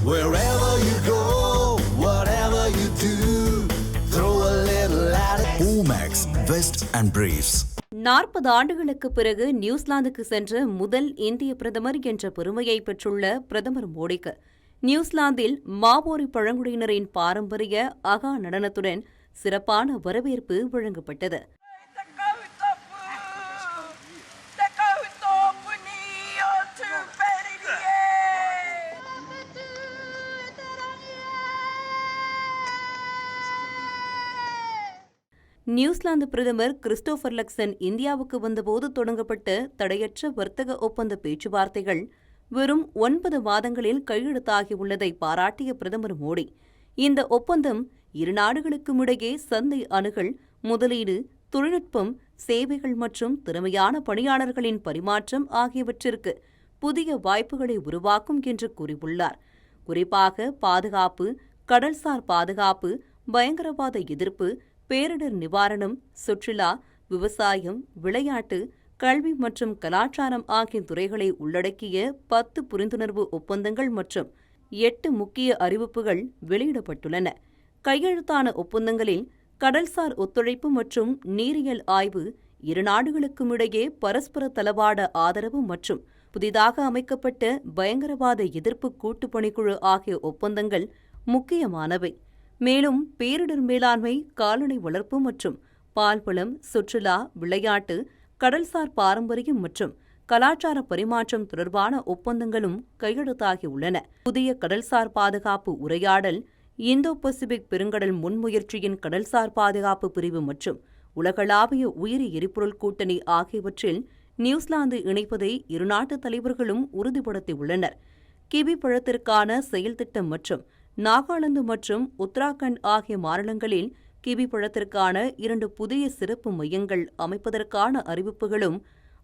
Wherever you go, whatever you do, throw a little at it. Omax, Vest and Briefs. 40 ஆண்டுகளுக்கு பிறகு நியூசிலாந்துக்கு சென்ற முதல் இந்திய பிரதமர் என்ற பெருமையை பெற்றுள்ள பிரதமர் மோடிக்கு நியூசிலாந்தில் மாவோரி பழங்குடியினரின் பாரம்பரிய அகா நடனத்துடன் சிறப்பான வரவேற்பு வழங்கப்பட்டது. நியூசிலாந்து பிரதமர் கிறிஸ்டோபர் லக்சன் இந்தியாவுக்கு வந்தபோது தொடங்கப்பட்ட தடையற்ற வர்த்தக ஒப்பந்த பேச்சுவார்த்தைகள் வெறும் 9 மாதங்களில் கையெழுத்தாகியுள்ளதை பாராட்டிய பிரதமர் மோடி, இந்த ஒப்பந்தம் இரு நாடுகளுக்கும் இடையே சந்தை அணுகல், முதலீடு, தொழில்நுட்பம், சேவைகள் மற்றும் திறமையான பணியாளர்களின் பரிமாற்றம் ஆகியவற்றிற்கு புதிய வாய்ப்புகளை உருவாக்கும் என்று கூறியுள்ளார். குறிப்பாக பாதுகாப்பு, கடல்சார் பாதுகாப்பு, பயங்கரவாத எதிர்ப்பு, பேரிடர் நிவாரணம், சுற்றுலா, விவசாயம், விளையாட்டு, கல்வி மற்றும் கலாச்சாரம் ஆகிய துறைகளை உள்ளடக்கிய 10 புரிந்துணர்வு ஒப்பந்தங்கள் மற்றும் 8 முக்கிய அறிவிப்புகள் வெளியிடப்பட்டுள்ளன. கையெழுத்தான ஒப்பந்தங்களில் கடல்சார் ஒத்துழைப்பு மற்றும் நீரியல் ஆய்வு, இரு நாடுகளுக்கும் இடையே பரஸ்பர தளவாட ஆதரவு மற்றும் புதிதாக அமைக்கப்பட்ட பயங்கரவாத எதிர்ப்பு கூட்டுப்பணிக்குழு ஆகிய ஒப்பந்தங்கள் முக்கியமானவை. மேலும் பேரிடர் மேலாண்மை, கால்நடை வளர்ப்பு மற்றும் பால்வளம், சுற்றுலா, விளையாட்டு, கடல்சார் பாரம்பரியம் மற்றும் கலாச்சார பரிமாற்றம் தொடர்பான ஒப்பந்தங்களும் கையெழுத்தாகியுள்ளன. புதிய கடல்சார் பாதுகாப்பு உரையாடல், இந்தோ பசிபிக் பெருங்கடல் முன்முயற்சியின் கடல்சார் பாதுகாப்பு பிரிவு மற்றும் உலகளாவிய உயிரி எரிபொருள் கூட்டணி ஆகியவற்றில் நியூசிலாந்து இணைப்பதை இருநாட்டு தலைவர்களும் உறுதிப்படுத்தியுள்ளனர். கிவி பழத்திற்கான செயல் திட்டம் மற்றும் நாகாலாந்து மற்றும் உத்தராகண்ட் ஆகிய மாநிலங்களில் கிவி பழத்திற்கான 2 புதிய சிறப்பு மையங்கள் அமைப்பதற்கான அறிவிப்புகளும்,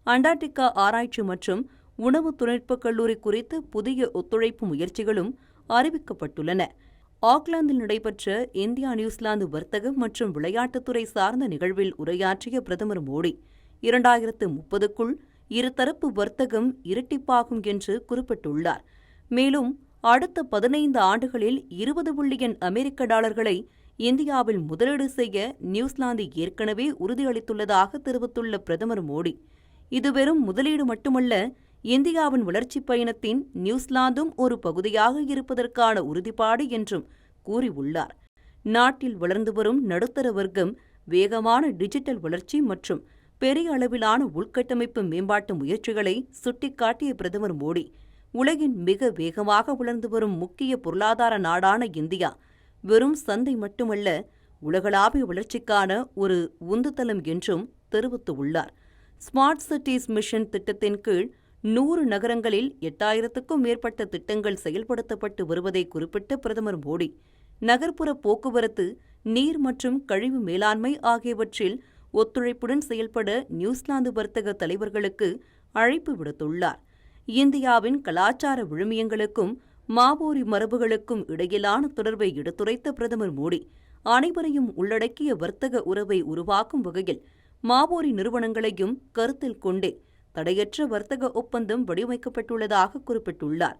அண்டார்டிகா ஆராய்ச்சி மற்றும் உணவு தொழில்நுட்பக் கல்லூரி குறித்து புதிய ஒத்துழைப்பு முயற்சிகளும் அறிவிக்கப்பட்டுள்ளன. ஆக்லாந்தில் நடைபெற்ற இந்தியா நியூசிலாந்து வர்த்தக மற்றும் விளையாட்டுத்துறை சார்ந்த நிகழ்வில் உரையாற்றிய பிரதமர் மோடி, 2030க்குள் இருதரப்பு வர்த்தகம் இரட்டிப்பாகும் என்று குறிப்பிட்டுள்ளார். மேலும் அடுத்த 15 ஆண்டுகளில் 20 பில்லியன் அமெரிக்க டாலர்களை இந்தியாவில் முதலீடு செய்ய நியூசிலாந்து ஏற்கனவே உறுதியளித்துள்ளதாக தெரிவித்துள்ள பிரதமர் மோடி, இது வெறும் முதலீடு மட்டுமல்ல, இந்தியாவின் வளர்ச்சிப் பயணத்தின் நியூசிலாந்தும் ஒரு பகுதியாக இருப்பதற்கான உறுதிப்பாடு என்றும் கூறியுள்ளார். நாட்டில் வளர்ந்து வரும் நடுத்தர வர்க்கம், வேகமான டிஜிட்டல் வளர்ச்சி மற்றும் பெரிய அளவிலான உள்கட்டமைப்பு மேம்பாட்டு முயற்சிகளை சுட்டிக்காட்டிய பிரதமர் மோடி, உலகின் மிக வேகமாக வளர்ந்து வரும் முக்கிய பொருளாதார நாடான இந்தியா வெறும் சந்தை மட்டுமல்ல, உலகளாவிய வளர்ச்சிக்கான ஒரு உந்துதளம் என்றும் தெரிவித்துள்ளார். ஸ்மார்ட் சிட்டிஸ் மிஷன் திட்டத்தின் கீழ் 100 நகரங்களில் 8000க்கும் மேற்பட்ட திட்டங்கள் செயல்படுத்தப்பட்டு வருவதை குறிப்பிட்ட பிரதமர் மோடி, நகர்ப்புற போக்குவரத்து, நீர் மற்றும் கழிவு மேலாண்மை ஆகியவற்றில் ஒத்துழைப்புடன் செயல்பட நியூசிலாந்து வர்த்தக தலைவர்களுக்கு அழைப்பு விடுத்துள்ளார். இந்தியாவின் கலாச்சார விழுமியங்களுக்கும் மாவோரி மரபுகளுக்கும் இடையிலான தொடர்பை எடுத்துரைத்த பிரதமர் மோடி, அனைவரையும் உள்ளடக்கிய வர்த்தக உறவை உருவாக்கும் வகையில் மாவோரி நிறுவனங்களையும் கருத்தில் கொண்டே தடையற்ற வர்த்தக ஒப்பந்தம் வடிவமைக்கப்பட்டுள்ளதாக குறிப்பிட்டுள்ளார்.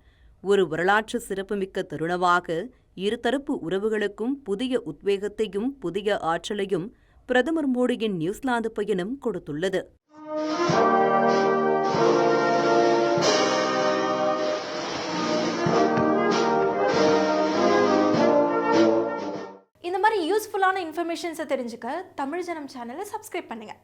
ஒரு வரலாற்று சிறப்புமிக்க தருணமாக இருதரப்பு உறவுகளுக்கும் புதிய உத்வேகத்தையும் புதிய ஆற்றலையும் பிரதமர் மோடியின் நியூசிலாந்து பயணம் கொடுத்துள்ளது. இந்த மாதிரி யூஸ்ஃபுல்லான இன்ஃபர்மேஷன்ஸை தெரிஞ்சுக்க தமிழ் ஜனம் சேனலை சப்ஸ்கிரைப் பண்ணுங்கள்.